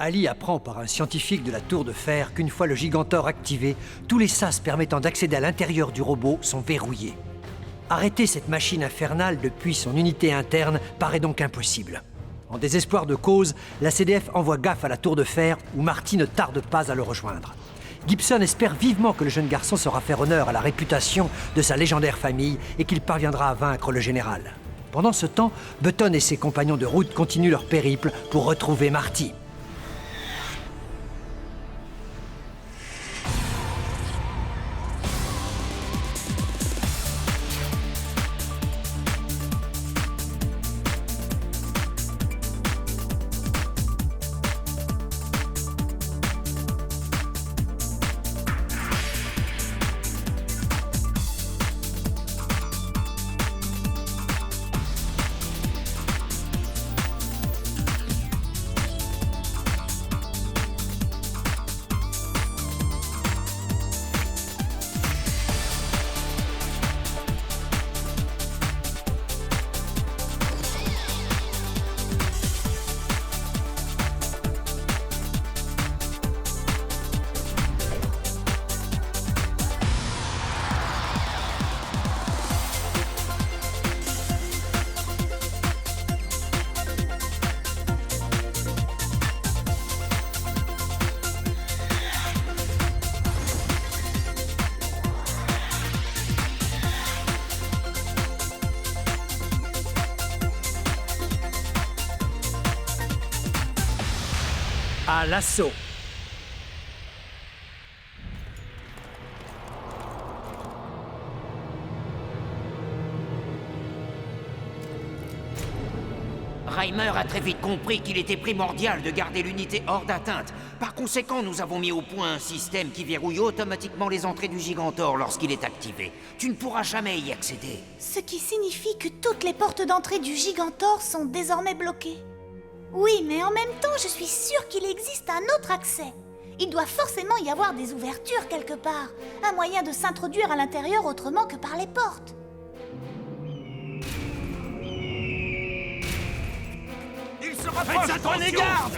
Ali apprend par un scientifique de la Tour de Fer qu'une fois le Gigantor activé, tous les sas permettant d'accéder à l'intérieur du robot sont verrouillés. Arrêter cette machine infernale depuis son unité interne paraît donc impossible. En désespoir de cause, la CDF envoie Gaff à la Tour de Fer où Marty ne tarde pas à le rejoindre. Gibson espère vivement que le jeune garçon saura faire honneur à la réputation de sa légendaire famille et qu'il parviendra à vaincre le général. Pendant ce temps, Button et ses compagnons de route continuent leur périple pour retrouver Marty. À l'assaut. Reimer a très vite compris qu'il était primordial de garder l'unité hors d'atteinte. Par conséquent, nous avons mis au point un système qui verrouille automatiquement les entrées du Gigantor lorsqu'il est activé. Tu ne pourras jamais y accéder. Ce qui signifie que toutes les portes d'entrée du Gigantor sont désormais bloquées. Oui, mais en même temps, je suis sûre qu'il existe un autre accès. Il doit forcément y avoir des ouvertures quelque part. Un moyen de s'introduire à l'intérieur autrement que par les portes. Il se rapproche, prenez garde!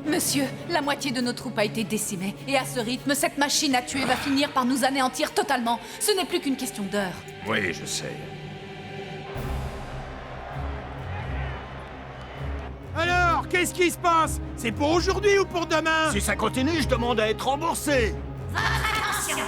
Monsieur, la moitié de nos troupes a été décimée. Et à ce rythme, cette machine à tuer va finir par nous anéantir totalement. Ce n'est plus qu'une question d'heure. Oui, je sais. Alors, qu'est-ce qui se passe? C'est pour aujourd'hui ou pour demain? Si ça continue, je demande à être remboursé. Attention!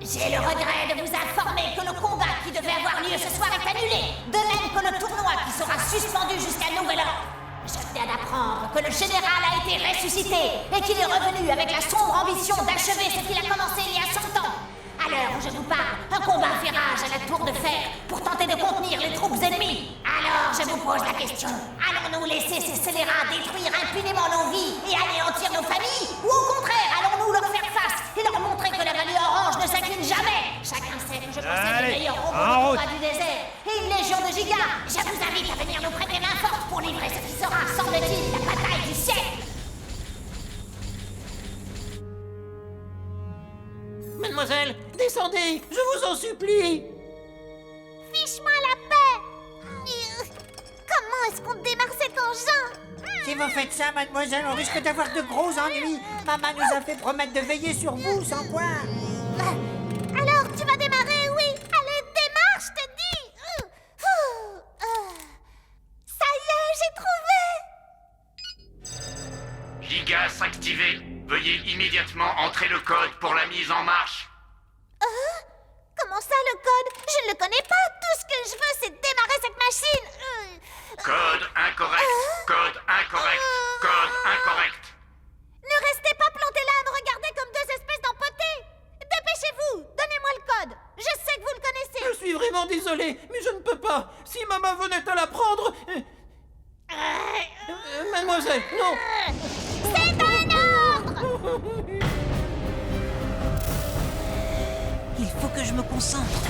J'ai le regret de vous informer que le combat qui devait avoir lieu ce soir est annulé, de même que le tournoi qui sera suspendu jusqu'à nouvel ordre. Je viens d'apprendre que le général a été ressuscité et qu'il est revenu avec la sombre ambition d'achever ce qu'il a commencé il y a 100 ans. À l'heure où je vous parle, un combat fait rage à la Tour de Fer pour tenter de contenir les troupes ennemies. Alors je vous pose la question, allons-nous laisser ces scélérats détruire impunément nos vies et anéantir nos familles? Ou au contraire, allons-nous leur faire face et leur montrer que la vallée orange ne s'incline jamais? Chacun sait que je possède le meilleur robot de combat du désert et une légion de gigas. Je vous invite à venir nous prêter main forte pour livrer ce qui sera, semble-t-il, la bataille du siècle. Mademoiselle, descendez, je vous en supplie. Fiche-moi la paix! Comment est-ce qu'on démarre cet engin? Si vous faites ça, mademoiselle, on risque d'avoir de gros ennuis. Maman nous a fait promettre de veiller sur vous, sans quoi. Alors, tu vas démarrer, oui? Allez, démarre, je te dis! Ça y est, j'ai trouvé! Gigas activé. Veuillez immédiatement entrer le code pour la mise en marche. Comment ça, le code? Je ne le connais pas! Tout ce que je veux, c'est démarrer cette machine! Code incorrect. Code incorrect. Code incorrect. Ne restez pas plantés là à me regarder comme deux espèces d'empotés! Dépêchez-vous! Donnez-moi le code! Je sais que vous le connaissez! Je suis vraiment désolé, mais je ne peux pas. Si maman venait à la prendre... mademoiselle, non. C'est un ordre! Il faut que je me concentre.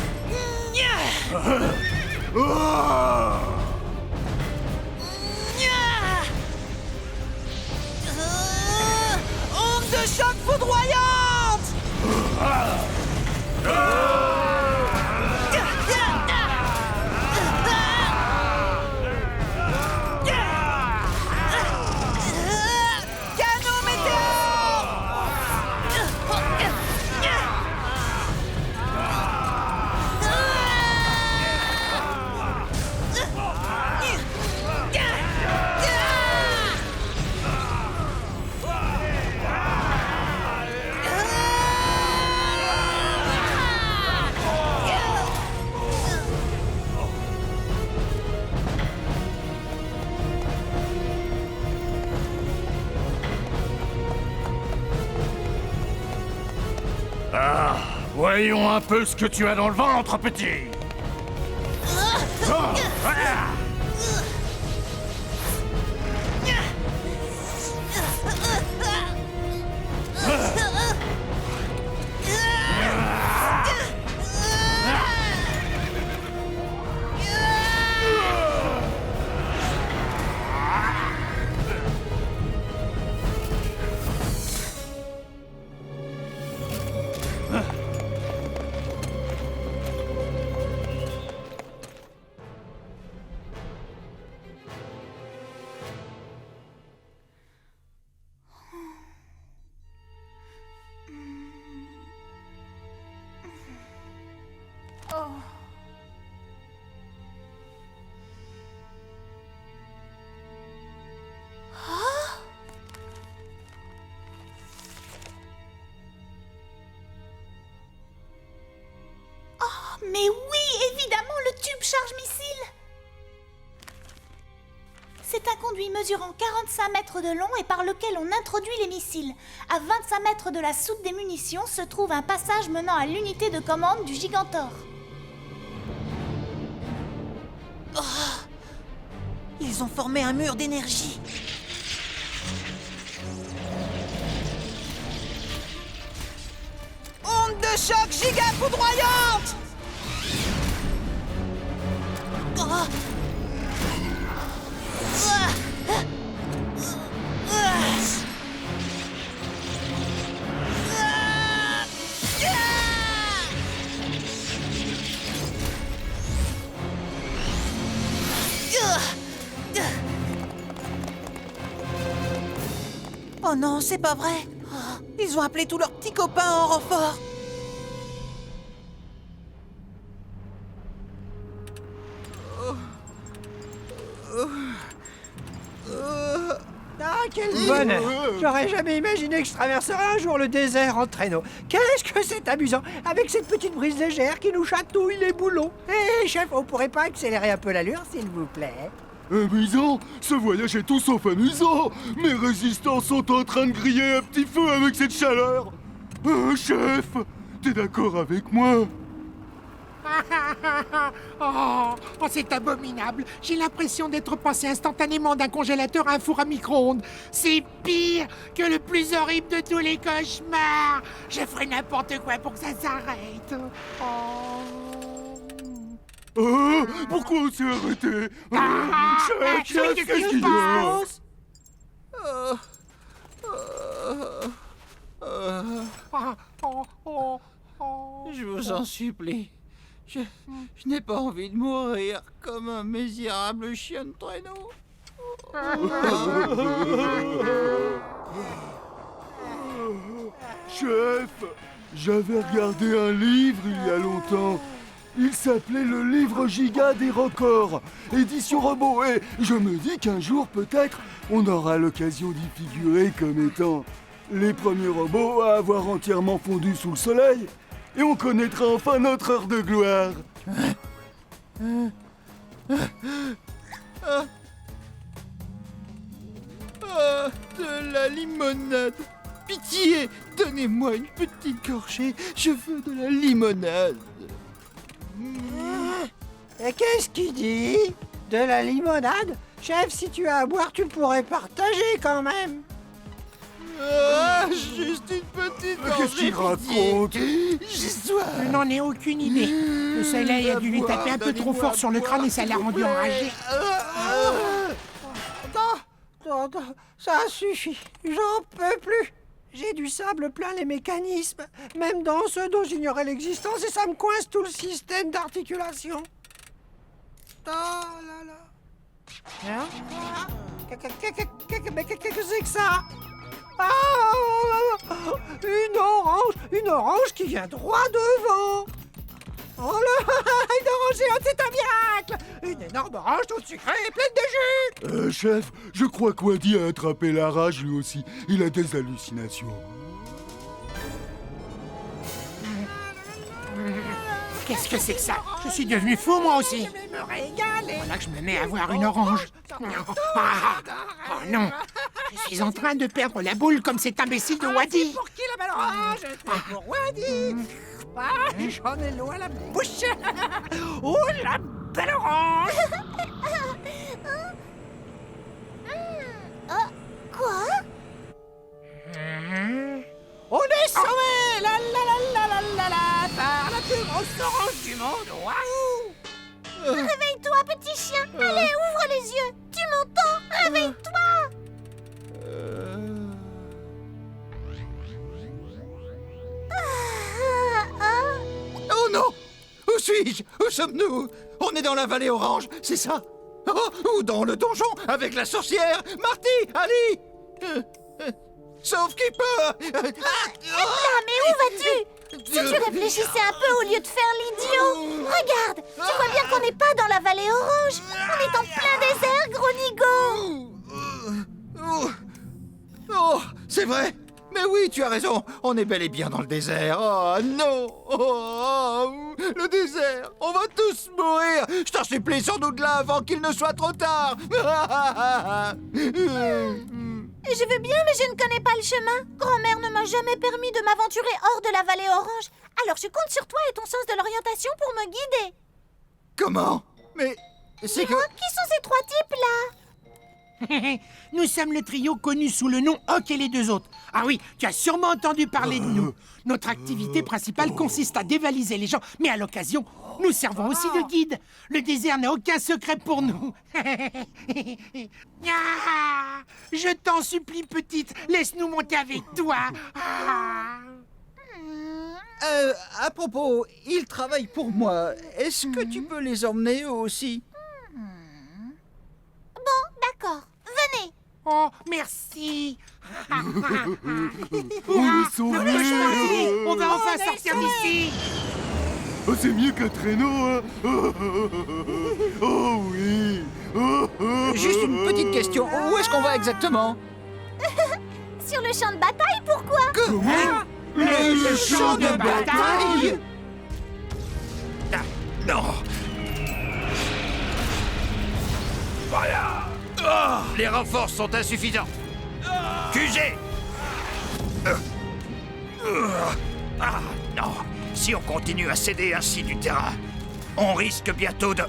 Ah, voyons un peu ce que tu as dans le ventre, petit. Oh, voilà. Mais oui, évidemment, le tube charge-missile. C'est un conduit mesurant 45 mètres de long et par lequel on introduit les missiles. À 25 mètres de la soute des munitions se trouve un passage menant à l'unité de commande du Gigantor. Ils ont formé un mur d'énergie. Onde de choc giga foudroyante. Oh non, c'est pas vrai. Ils ont appelé tous leurs petits copains en renfort. Ah, quel bonheur! J'aurais jamais imaginé que je traverserais un jour le désert en traîneau. Qu'est-ce que c'est amusant, avec cette petite brise légère qui nous chatouille les boulons. Hé, chef, on pourrait pas accélérer un peu l'allure, s'il vous plaît? Amusant? Ce voyage est tout sauf amusant! Mes résistants sont en train de griller un petit feu avec cette chaleur! Chef, t'es d'accord avec moi? Oh, c'est abominable. J'ai l'impression d'être passé instantanément d'un congélateur à un four à micro-ondes. C'est pire que le plus horrible de tous les cauchemars. Je ferai n'importe quoi pour que ça s'arrête. Pourquoi on s'est arrêté? Chef, qu'est-ce qui se passe? Je vous en supplie. Je n'ai pas envie de mourir comme un misérable chien de traîneau. Chef, j'avais regardé un livre il y a longtemps. Il s'appelait le livre giga des records, édition robot, et je me dis qu'un jour peut-être on aura l'occasion d'y figurer comme étant les premiers robots à avoir entièrement fondu sous le soleil. Et on connaîtra enfin notre heure de gloire. De la limonade. Pitié, donnez-moi une petite gorgée. Je veux de la limonade. Et qu'est-ce qu'il dit? De la limonade? Chef, si tu as à boire, tu pourrais partager quand même. Juste une petite gorgée. Qu'est-ce qu'il raconte? J'ai soif. Je n'en ai aucune idée. Le soleil a dû lui taper un peu trop fort sur le crâne et ça l'a rendu enragé. Ça suffit. J'en peux plus. J'ai du sable plein les mécanismes, même dans ceux dont j'ignorais l'existence, et ça me coince tout le système d'articulation. Oh là là. Hein? Mais qu'est-ce que c'est que ça? Ah! Une orange qui vient droit devant. Oh là! Une orange géante, c'est un miracle! Une énorme orange toute sucrée et pleine de jus! Chef, je crois qu'Wadi a attrapé la rage lui aussi. Il a des hallucinations. Qu'est-ce que c'est que ça? Je suis devenu fou moi aussi. Me régaler! Voilà que je me mets à voir une orange. Oh non! Je suis en train de perdre la boule comme cet imbécile de Wadi. Pour qu'il la balle orange. C'est pour Wendy. Ah, j'en ai loin la bouche. Oh, la balle orange. Oh, quoi? On est sauvés. La la la la la la la. Par la plus grosse orange du monde. Waouh. Réveille-toi, petit chien. Allez, ouvre les yeux. Tu m'entends? Réveille-toi. Oh non! Où suis-je? Où sommes-nous? On est dans la vallée orange, c'est ça? Oh, ou dans le donjon avec la sorcière? Marty, Ali! Sauf qui peut! Mais où vas-tu? Si tu réfléchissais un peu au lieu de faire l'idiot. Regarde, tu vois bien qu'on n'est pas dans la vallée orange. On est en plein désert, gros nigo. Oh, c'est vrai! Mais oui, tu as raison, on est bel et bien dans le désert. Oh non! Oh, le désert! On va tous mourir! Je t'en supplie, sors-nous de là avant qu'il ne soit trop tard! Je veux bien, mais je ne connais pas le chemin. Grand-mère ne m'a jamais permis de m'aventurer hors de la vallée orange. Alors je compte sur toi et ton sens de l'orientation pour me guider. Comment? Mais c'est que... Qui sont ces trois types-là? Nous sommes le trio connu sous le nom Hock et les deux autres. Ah oui, tu as sûrement entendu parler de nous. Notre activité principale consiste à dévaliser les gens, mais à l'occasion, nous servons aussi de guide. Le désert n'a aucun secret pour nous. Ah, je t'en supplie, petite, laisse-nous monter avec toi. À propos, ils travaillent pour moi. Est-ce que tu peux les emmener eux aussi? Bon, d'accord. Venez. Oh, merci. On est sauvés. On va enfin sortir d'ici. Oh, c'est mieux qu'un traîneau, hein. Oh oui. Juste une petite question, où est-ce qu'on va exactement? Sur le champ de bataille, pourquoi? Comment? Le champ de bataille? Ah, non. Voilà. Les renforts sont insuffisants. QG. Ah non. Si on continue à céder ainsi du terrain, on risque bientôt de...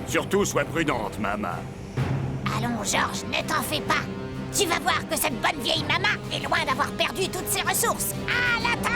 Surtout, sois prudente, maman. Allons, Georges, ne t'en fais pas. Tu vas voir que cette bonne vieille maman est loin d'avoir perdu toutes ses ressources. À l'attaque!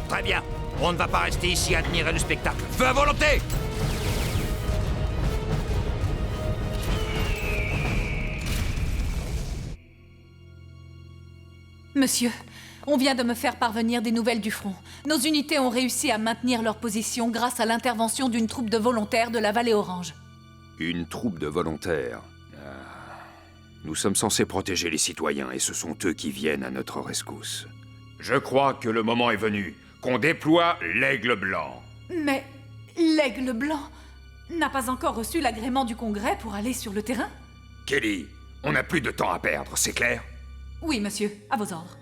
Très bien. On ne va pas rester ici à admirer le spectacle. Feu à volonté! Monsieur, on vient de me faire parvenir des nouvelles du front. Nos unités ont réussi à maintenir leur position grâce à l'intervention d'une troupe de volontaires de la Vallée Orange. Une troupe de volontaires. Nous sommes censés protéger les citoyens et ce sont eux qui viennent à notre rescousse. Je crois que le moment est venu qu'on déploie l'Aigle Blanc. Mais l'Aigle Blanc n'a pas encore reçu l'agrément du Congrès pour aller sur le terrain? Kelly, on n'a plus de temps à perdre, c'est clair? Oui, monsieur, à vos ordres.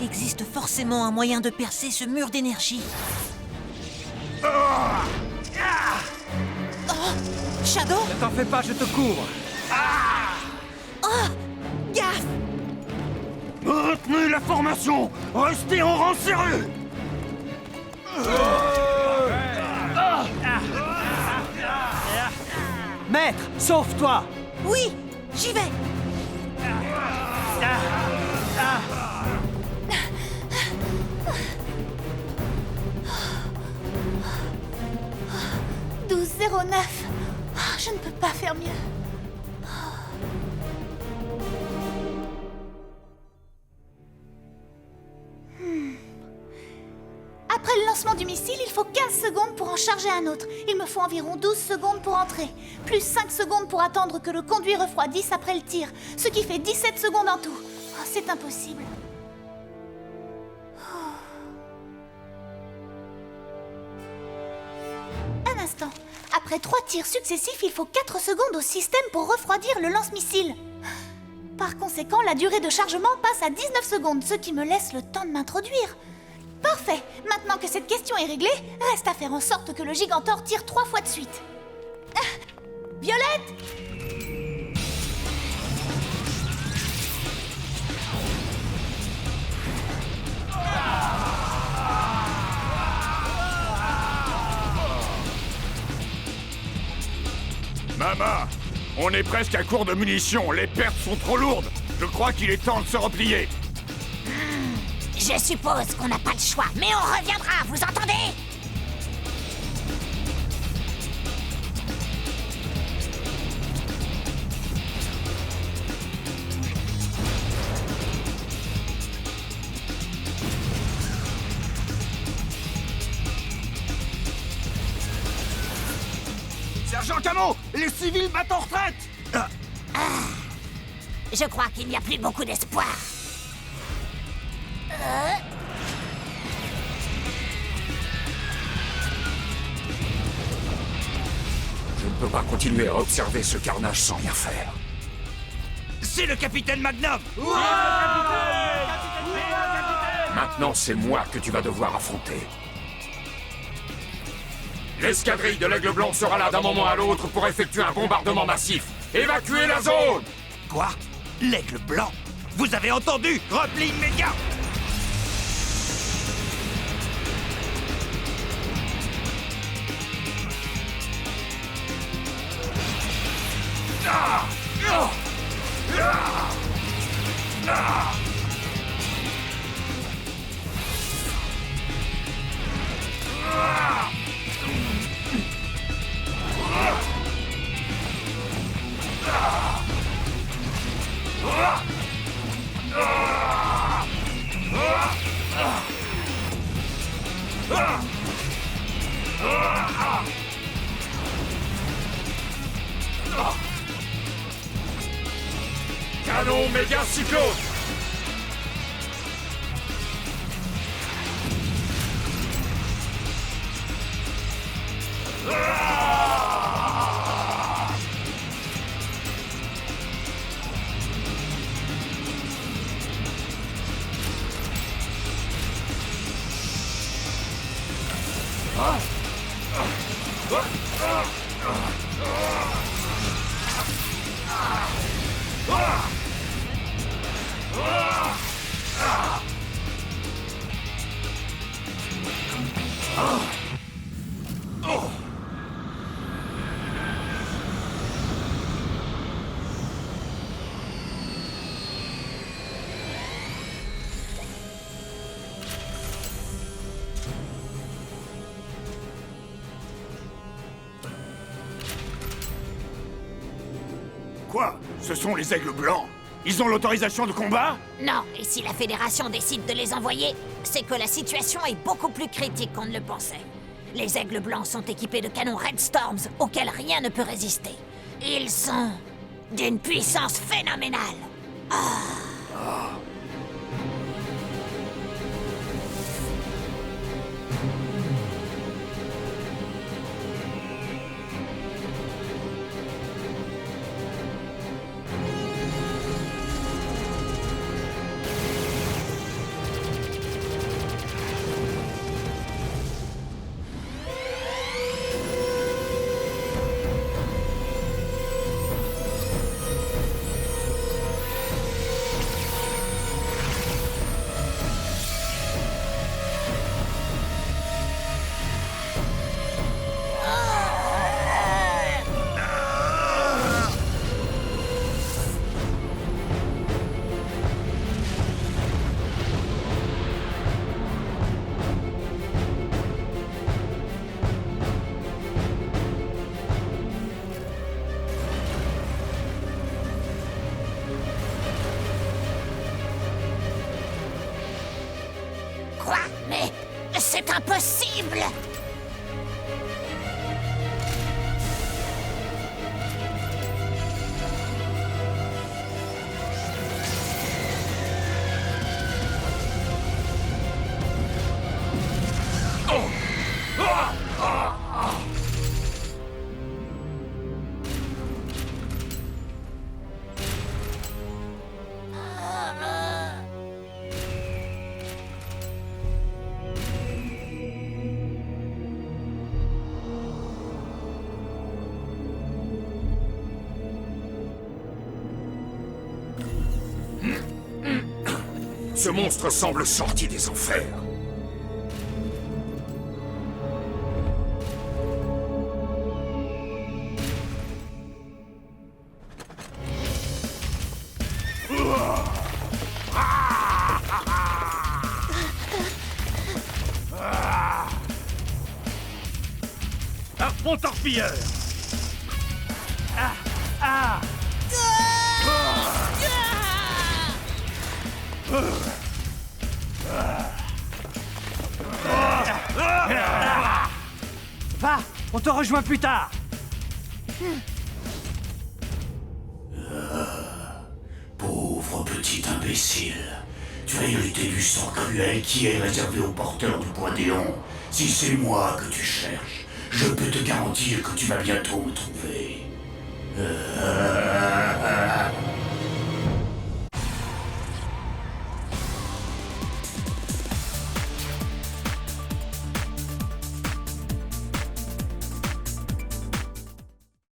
existe forcément un moyen de percer ce mur d'énergie. Oh, Shadow? ne t'en fais pas, je te couvre. Oh! Gaffe! Retenez la formation! Restez en rang serré! Maître, sauve-toi! Oui, j'y vais! « 1209. Je ne peux pas faire mieux. Après le lancement du missile, il faut 15 secondes pour en charger un autre. Il me faut environ 12 secondes pour entrer, plus 5 secondes pour attendre que le conduit refroidisse après le tir, ce qui fait 17 secondes en tout. Oh, c'est impossible. Un instant. Après 3 tirs successifs, il faut 4 secondes au système pour refroidir le lance-missile. Par conséquent, la durée de chargement passe à 19 secondes, ce qui me laisse le temps de m'introduire. Parfait. Maintenant que cette question est réglée, reste à faire en sorte que le Gigantor tire 3 fois de suite. Violette! Mama, on est presque à court de munitions. Les pertes sont trop lourdes. Je crois qu'il est temps de se replier. Je suppose qu'on n'a pas le choix, mais on reviendra, vous entendez? Sergent Camo, les civils battent en retraite. Je crois qu'il n'y a plus beaucoup d'espoir. Je ne peux pas continuer à observer ce carnage sans rien faire. C'est le capitaine Magnum! Maintenant, c'est moi que tu vas devoir affronter. L'escadrille de l'Aigle Blanc sera là d'un moment à l'autre pour effectuer un bombardement massif. Évacuez la zone! Quoi? L'Aigle Blanc? Vous avez entendu? Repli immédiat! Canon méga cyclone! Quoi? Ce sont les Aigles Blancs? Ils ont l'autorisation de combat? Non, et si la Fédération décide de les envoyer, c'est que la situation est beaucoup plus critique qu'on ne le pensait. Les Aigles Blancs sont équipés de canons Red Storms auxquels rien ne peut résister. Ils sont d'une puissance phénoménale. C'est impossible! Ce monstre semble sorti des enfers. Harpon torpilleur! Va, on te rejoint plus tard. Pauvre petit imbécile. Tu as hérité du sang cruel qui est réservé aux porteurs du poids d'éon. Si c'est moi que tu cherches, je peux te garantir que tu vas bientôt me trouver.